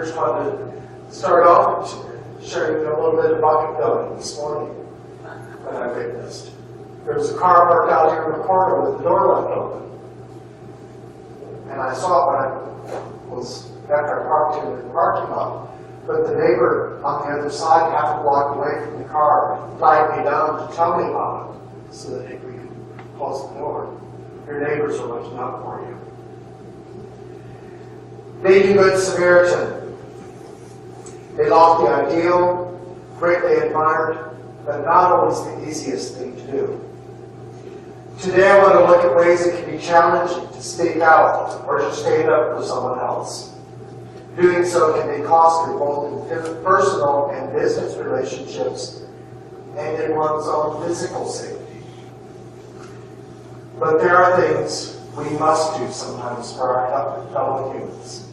first wanted to start off sharing a little bit of bucket filling this morning that I witnessed. There was a car parked out here in the corner with the door left open. And I saw it when I was, after I parked in the parking lot. But the neighbor on the other side, half a block away from the car, flagged me down to tell me about it so that we could close the door. Your neighbors are looking out for you. Being a Good Samaritan. A lofty ideal, greatly admired, but not always the easiest thing to do. Today I want to look at ways it can be challenging to speak out or to stand up for someone else. Doing so can be costly both in personal and business relationships and in one's own physical safety. But there are things we must do sometimes for our fellow humans.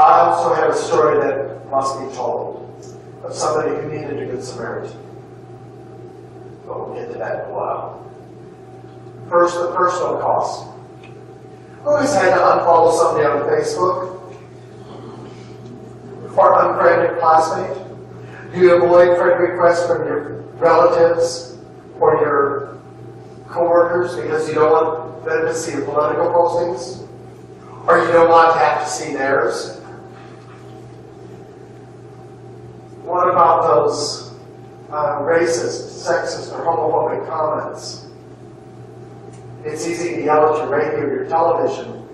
I also have a story that must be told of somebody who needed a Good Samaritan. But we'll get to that in a while. First, the personal cost. Who has had to unfollow somebody on Facebook? Or unfriended classmate? Do you avoid friend requests from your relatives or your coworkers because you don't want them to see your political postings? Or you don't want to have to see theirs? What about those racist, sexist, or homophobic comments? It's easy to yell at your radio or your television,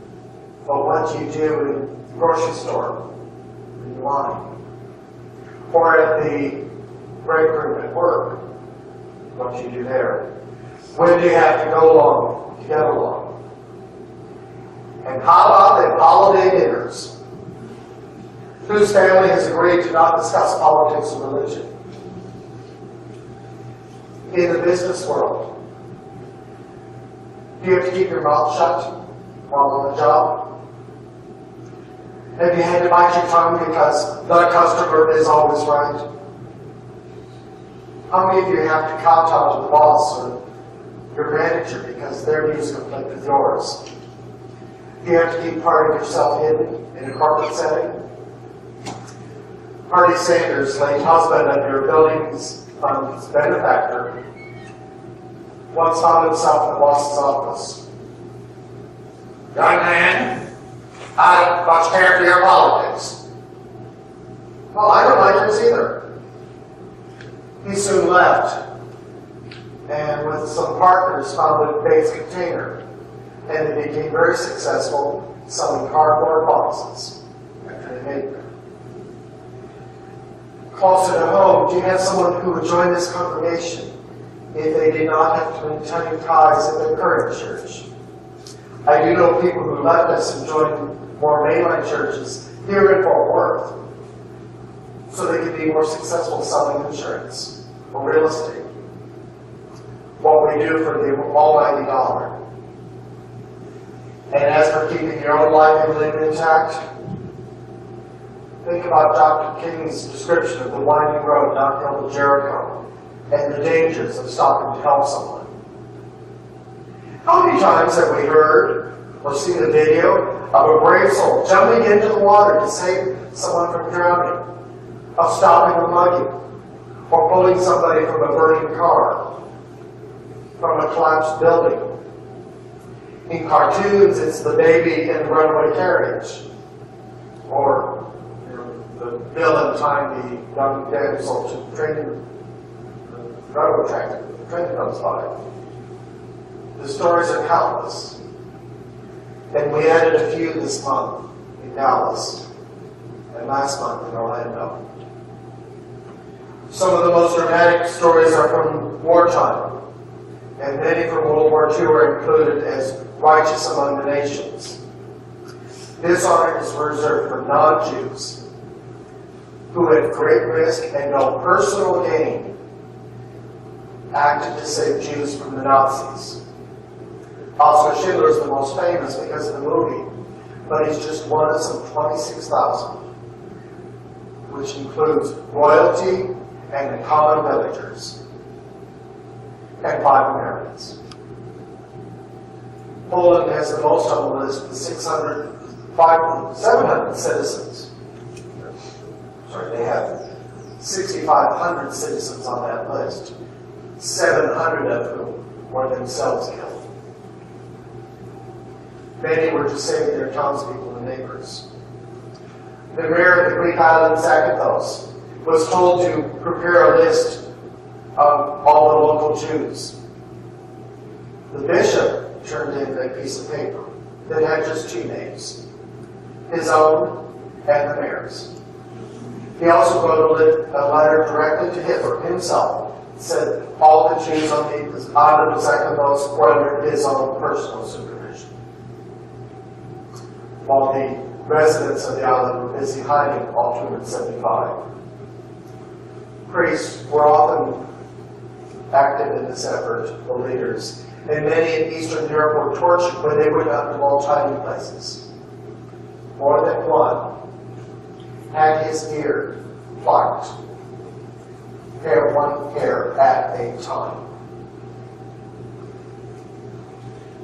but what do you do in the grocery store? Line. Or at the break room at work, what do you do there? When do you have to go along to get along? And how about the holiday dinners? Whose family has agreed to not discuss politics or religion? In the business world, do you have to keep your mouth shut while on the job? Have you had to bite your tongue because the customer is always right? How many of you have to kowtow to the boss or your manager because their views conflict with yours? Do you have to keep part of yourself hidden in a corporate setting? Marty Sanders, late husband of your building's fund's benefactor, once found himself in the boss's office. Young man, I don't much care for your politics. Well, I don't like yours either. He soon left, and with some partners founded Bates Container, and they became very successful selling cardboard boxes after they made them. Closer to home, do you have someone who would join this congregation if they did not have to maintain ties at their current church? I do know people who left us and joined more mainline churches here in Fort Worth so they could be more successful selling insurance or real estate. What we do for the almighty dollar. And as for keeping your own life and limb intact, think about Dr. King's description of the winding road downhill to Jericho and the dangers of stopping to help someone. How many times have we heard or seen a video of a brave soul jumping into the water to save someone from drowning, of stopping a muggy, or pulling somebody from a burning car, from a collapsed building? In cartoons, it's the baby in the runaway carriage, or the villain tying the young damsel to the railroad track that the train comes by. The stories are countless. And we added a few this month in Dallas, and last month in Orlando. Some of the most dramatic stories are from wartime, and many from World War II are included as righteous among the nations. This honor is reserved for non-Jews who at great risk and no personal gain acted to save Jews from the Nazis. Oscar Schindler is the most famous because of the movie, but he's just one of some 26,000, which includes royalty and the common villagers, and 5 Americans. Poland has the most on the list with 700 citizens they had 6,500 citizens on that list, 700 of whom were themselves killed. Many were to save their townspeople and neighbors. The mayor of the Greek island, Zakynthos, was told to prepare a list of all the local Jews. The bishop turned in a piece of paper that had just two names, his own and the mayor's. He also wrote a letter directly to Hitler himself. It said all the Jews on the island of Zakynthos were under his own personal supervision, while the residents of the island were busy hiding all 275. Priests were often active in this effort, the leaders, and many in Eastern Europe were tortured when they would not divulge hiding places. More than one had his beard plucked, one hair at a time.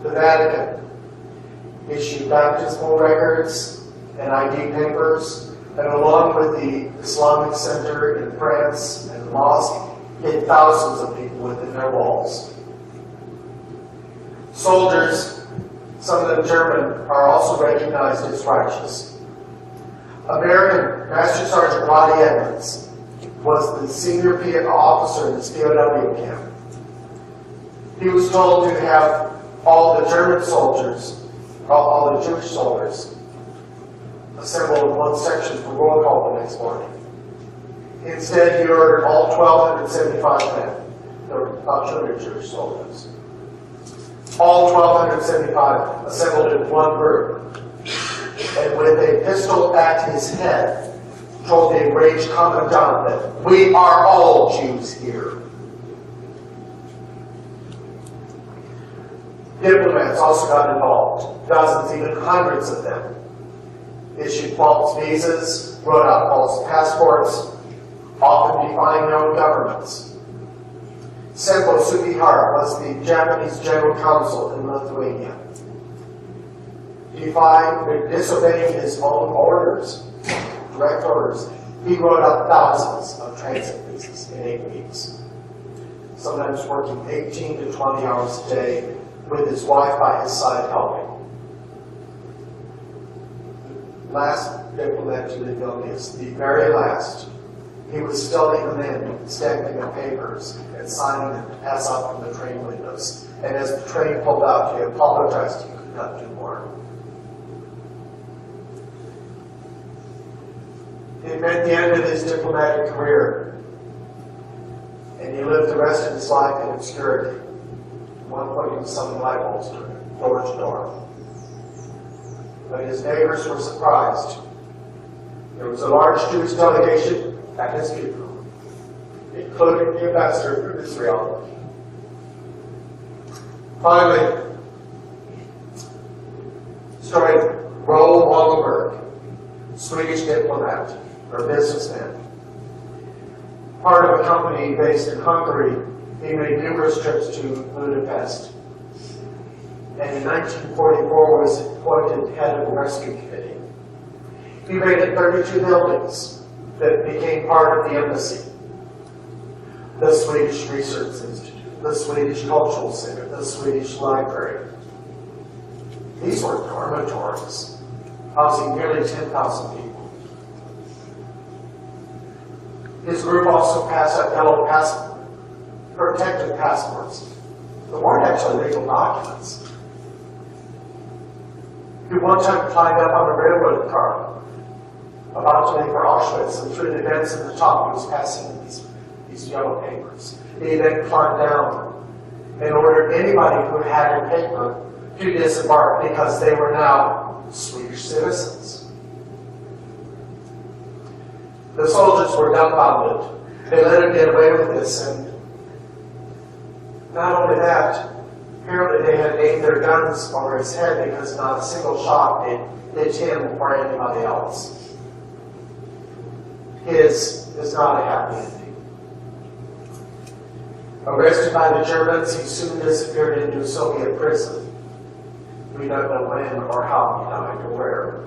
The Vatican issued baptismal records and ID papers, and along with the Islamic Center in France and the mosque, hid thousands of people within their walls. Soldiers, some of them German, are also recognized as righteous. American Master Sergeant Roddy Edmonds was the senior officer in this POW camp. He was told to have all the German soldiers, all the Jewish soldiers, assembled in one section for roll call the next morning. Instead, he ordered all 1,275 men, there were about 200 Jewish soldiers, all 1,275 assembled in one group, and with a pistol at his head, told the enraged commandant that we are all Jews here. Diplomats also got involved, dozens, even hundreds of them. Issued false visas, wrote out false passports, often defying their own governments. Seppo Sugihara was the Japanese general consul in Lithuania. Disobeying his own orders, direct orders, he wrote out thousands of transit visas in 8 weeks, sometimes working 18 to 20 hours a day with his wife by his side helping. Last diplomat to leave Vilnius, the very last, he was still even then stamping the papers and signing them to pass out from the train windows. And as the train pulled out, he apologized he could not do more. It meant the end of his diplomatic career, and he lived the rest of his life in obscurity. At one point, he was selling light bulbs door to door. But his neighbors were surprised. There was a large Jewish delegation at his funeral, including the ambassador from Israel. Finally, started Roel Wallenberg, Swedish diplomat or businessman. Part of a company based in Hungary, he made numerous trips to Budapest. And in 1944 was appointed head of the rescue committee. He raided 32 buildings that became part of the embassy. The Swedish Research Institute, the Swedish Cultural Center, the Swedish Library. These were dormitories, housing nearly 10,000 people. His group also passed out yellow protective passports. They weren't actually legal documents. He one time climbed up on a railroad car about to leave for Auschwitz, and through the vents at the top he was passing these yellow papers. He then climbed down and ordered anybody who had a paper to disembark because they were now Swedish citizens. The soldiers were dumbfounded. They let him get away with this, and not only that, apparently they had aimed their guns over his head because not a single shot hit him or anybody else. His is not a happy ending. Arrested by the Germans, he soon disappeared into a Soviet prison. We don't know when or how he died or where.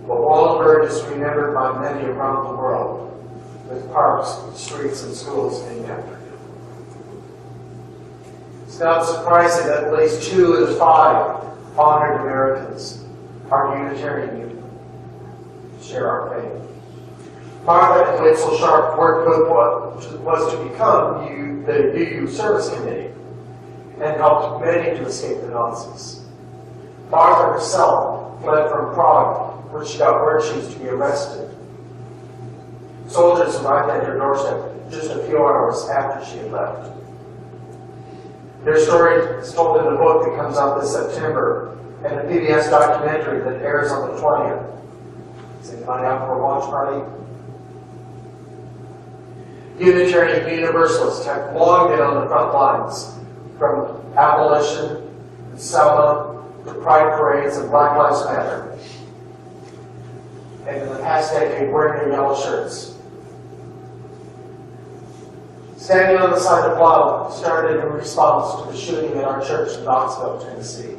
But Wallenberg is remembered by many around the world, with parks, streets, and schools named after him. It's not surprising that at least 2 of the 5 honored Americans are Unitarian youth. Share our faith. Martha and Witzel Sharp worked with what was to become the UU Service Committee and helped many to escape the Nazis. Martha herself fled from Prague, where she got word she was to be arrested. Soldiers arrived at her doorstep just a few hours after she had left. Their story is told in a book that comes out this September and a PBS documentary that airs on the 20th. Is anybody out for a watch party? Unitarian Universalists have long been on the front lines, from abolition and Selma to pride parades and Black Lives Matter. And in the past decade, wearing their yellow shirts. Standing on the Side of Love started in response to the shooting at our church in Knoxville, Tennessee.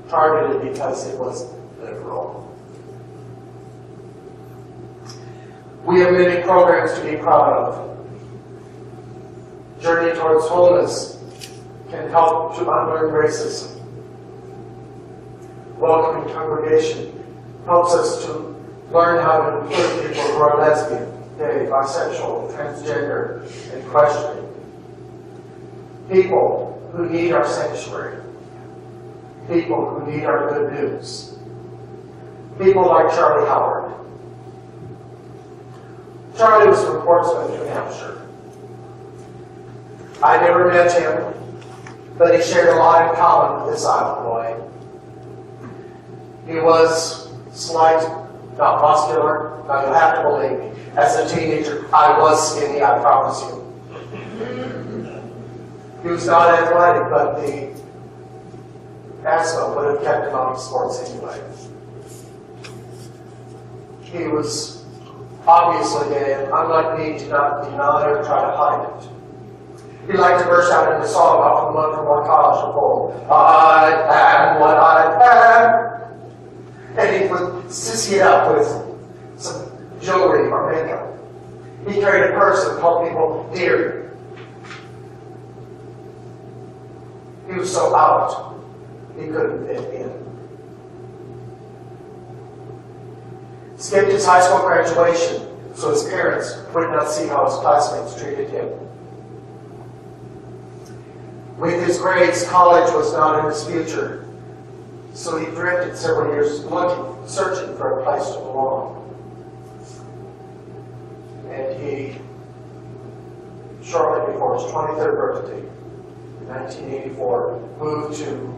Targeted because it was liberal. We have many programs to be proud of. Journey Towards Wholeness can help to unlearn racism. Welcoming Congregation helps us to learn how to include people who are lesbian, gay, bisexual, transgender, and questioning. People who need our sanctuary. People who need our good news. People like Charlie Howard. Charlie was from Portsmouth, New Hampshire. I never met him, but he shared a lot in common with this island boy. He was slight, not muscular. Now you'll have to believe me. As a teenager, I was skinny, I promise you. He was not athletic, but the asthma would have kept him out of sports anyway. He was obviously gay, and unlike me, did not deny or try to hide it. He liked to burst out into song off the one from our college of I am what I am. And he would sissy it up with some jewelry or makeup. He carried a purse and called people dear. He was so out, he couldn't fit in. Skipped his high school graduation so his parents would not see how his classmates treated him. With his grades, college was not in his future, so he drifted several years searching for a place to belong. And he, shortly before his 23rd birthday, in 1984, moved to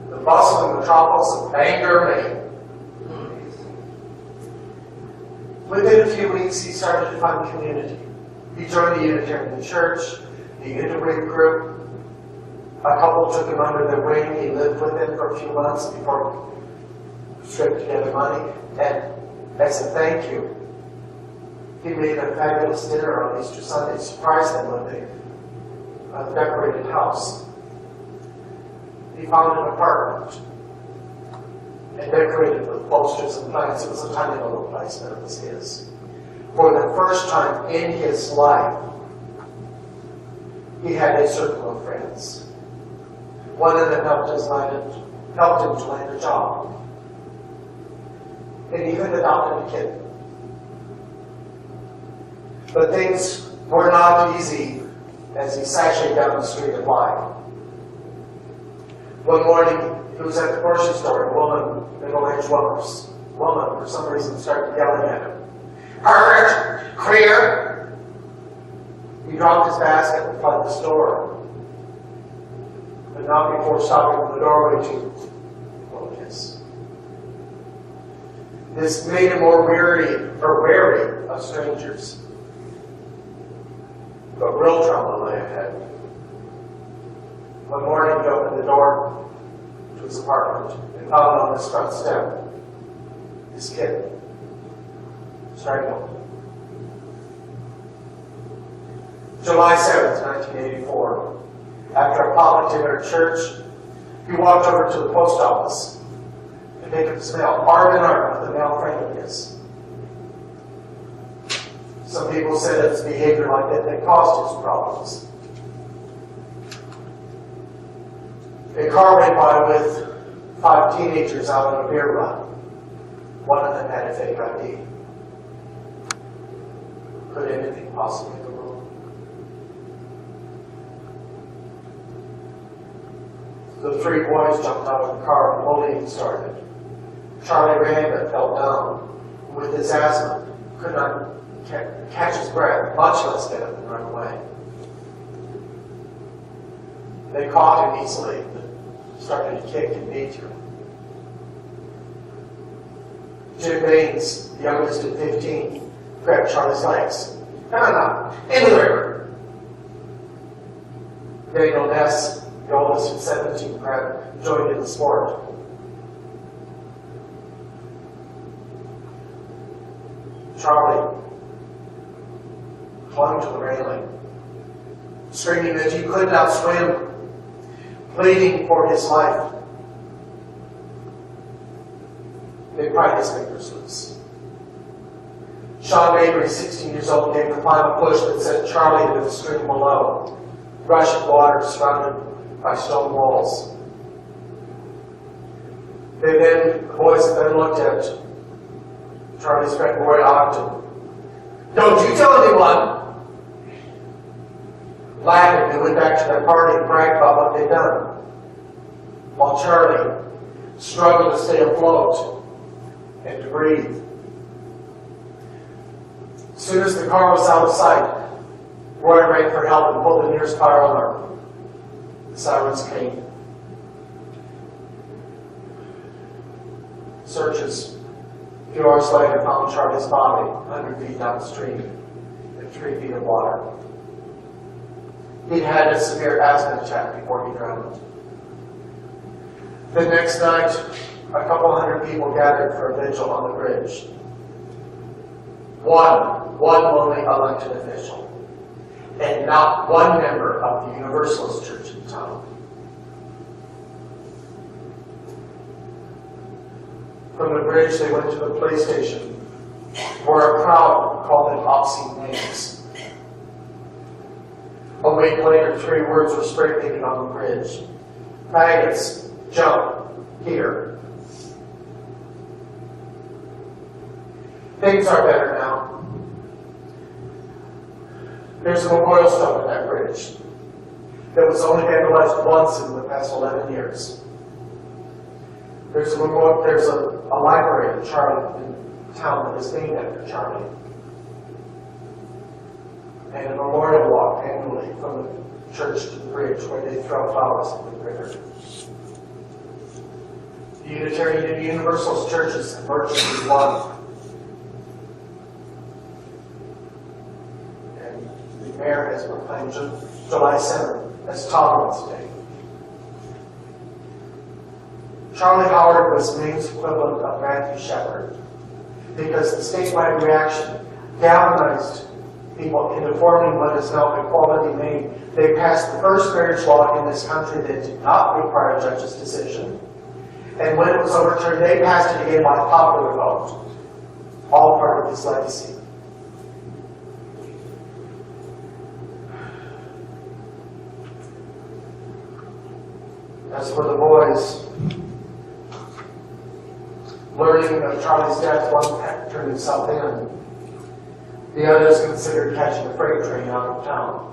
the bustling metropolis of Bangor, Maine. Within a few weeks, he started to find community. He joined the Unitarian Church, the Interwing group. A couple took him under their wing. He lived with them for a few months before he scraped together money. And as a thank you, he made a fabulous dinner on Easter Sunday, surprised them with a decorated house. He found an apartment and decorated with posters and plants. It was a tiny little place, but it was his. For the first time in his life, he had a circle of friends. One of them helped him to land a job. And even adopted a kid. But things were not easy as he sashayed down the street of life. One morning, he was at the grocery store, and a woman, middle-aged woman, for some reason, started yelling at him. Hurry, queer! He dropped his basket and fled the store. But not before stopping in the doorway to blow a kiss. This made him more wary of strangers. But real trouble lay ahead. One morning, he opened the door to his apartment and found on his front step his kid, strangled. July 7th, 1984. After a pop dinner at church, he walked over to the post office to pick up his mail, arm in arm with a male friend Some people said it's behavior like that caused his problems. A car went by with 5 teenagers out on a beer run. One of them had a fake ID. Could anything possibly go wrong? The 3 boys jumped out of the car and bullying started. Charlie ran but fell down. With his asthma, could not catch his breath, much less get up and run away. They caught him easily and started to kick and beat him. Jim Baines, the youngest at 15, grabbed Charlie's legs. Come on now, into the river. Daniel Ness, the oldest at 17, joined in the sport. Charlie clung to the railing, screaming that he could not swim, pleading for his life. They pried his fingers loose. Sean Mabry, 16 years old, gave the final push that sent Charlie to the stream below, rushing water surrounded by stone walls. The boys then looked at Charlie's friend Roy Ogden. Don't you tell anyone! Laughing, they went back to their party and bragged about what they'd done, while Charlie struggled to stay afloat and to breathe. As soon as the car was out of sight, Roy ran for help and pulled the nearest fire alarm. The sirens came. Searches a few hours later found Charlie's body 100 feet downstream in 3 feet of water. He'd had a severe asthma attack before he drowned. The next night, a couple hundred people gathered for a vigil on the bridge. One lonely elected official, and not one member of the Universalist Church in town. From the bridge, they went to the police station, where a crowd called them obscene names. A week later, 3 words were spray painted on the bridge. Faggots, jump, here. Things are better now. There's a memorial stone at that bridge that was only vandalized once in the past 11 years. There's a library in town that is named after Charlie. And a memorial walk annually from the church to the bridge where they throw flowers into the river. The Unitarian and Universalist churches emerged as one. And the mayor has proclaimed July 7th as Tolerance Day. Charlie Howard was Maine's equivalent of Matthew Shepard because the statewide reaction galvanized people into forming what is now Equality Maine. They passed the first marriage law in this country that did not require a judge's decision. And when it was overturned, they passed it again by popular vote. All part of his legacy. As for the boys, learning of Charlie's death, one turned himself in. The others considered catching a freight train out of town.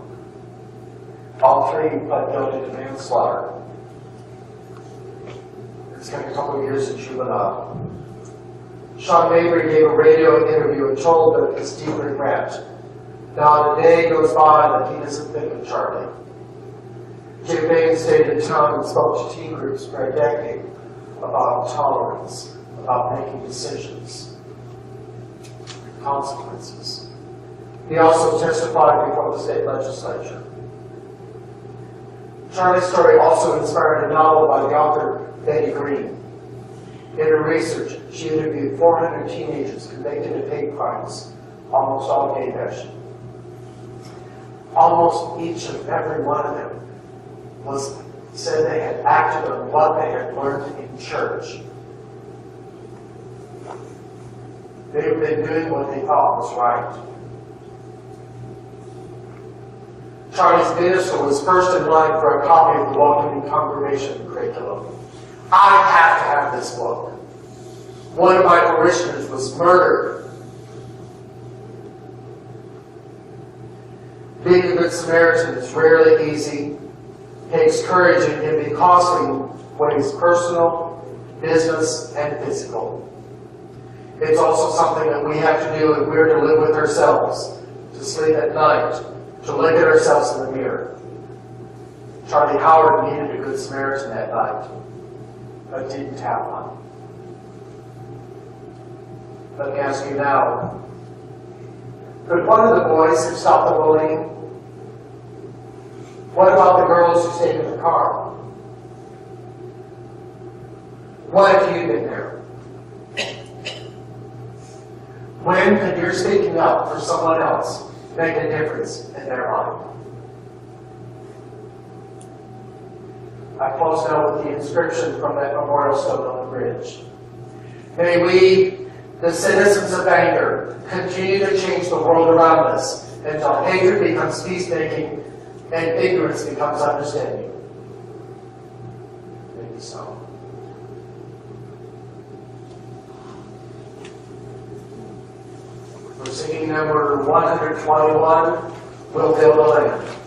All 3 pled guilty to manslaughter. They spent a couple of years in juvenile. Sean Mabry gave a radio interview and told of his deep regret. Not a day goes by that he doesn't think of Charlie. Jim Baines stayed in town and spoke to teen groups for a decade about tolerance, about making decisions, consequences. He also testified before the state legislature. Charlie's story also inspired a novel by the author Betty Green. In her research, she interviewed 400 teenagers convicted of hate crimes, almost all gay bashing. Almost each and every one of them said they had acted on what they had learned in church. They've been doing what they thought was right. Charlie's minister was first in line for a copy of the Welcoming Congregation curriculum. I have to have this book. One of my parishioners was murdered. Being a Good Samaritan is rarely easy, takes courage, and can be costly in ways personal, business, and physical. It's also something that we have to do if we're to live with ourselves, to sleep at night, to look at ourselves in the mirror. Charlie Howard needed a Good Samaritan that night, but didn't have one. Let me ask you now, could one of the boys have stopped the bullying? What about the girls who stayed in the car? What if you'd been there? When could your speaking up for someone else make a difference in their life? I close now with the inscription from that memorial stone on the bridge. May we, the citizens of Bangor, continue to change the world around us until hatred becomes peacemaking and ignorance becomes understanding. Maybe so. We're singing number 121, We'll Build a Land.